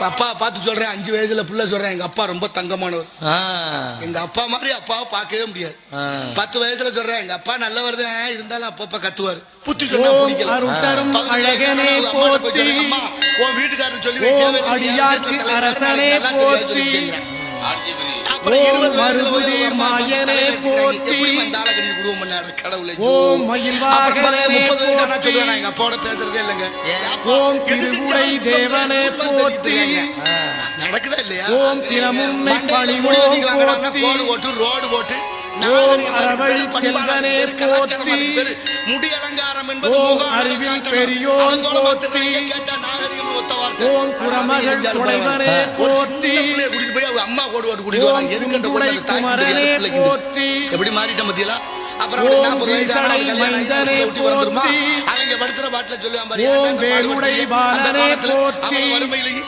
அப்பா பார்த்து சொல்றேன், 5 வயசுல புள்ள சொல்றேன், எங்க அப்பா ரொம்ப தங்கமானவர். எங்க அப்பா மாதிரி அப்பாவை பார்க்கவே முடியாது. 10 வயசுல சொல்றேன், எங்க அப்பா நல்லவர் தான், இருந்தாலும் அப்பப்ப கத்துவாரு. புத்தி சொன்னா பிடிக்கல. 15 அம்மா உன் வீட்டுக்காரர் சொல்லி வைக்கவே அப்புறம் 20 வயசுல எப்படி வந்தால கட்டி குடும்பம் கடவுளை. அப்புறம் 30 வயசு சொல்லுவேன், எங்க அப்பாவோட பேசுறதே இல்லைங்க. நடக்குதா இல்லையா? கோடு போட்டு ரோடு போட்டு முடி அலங்காரம் என்பது அம்மா கோடு போட்டு கூட்டிட்டு எப்படி மாறிட்ட மத்தியில. அப்புறம் 40 வயசான அவங்க படுத்துற பாட்டுல சொல்லுவான், வறுமையிலேயே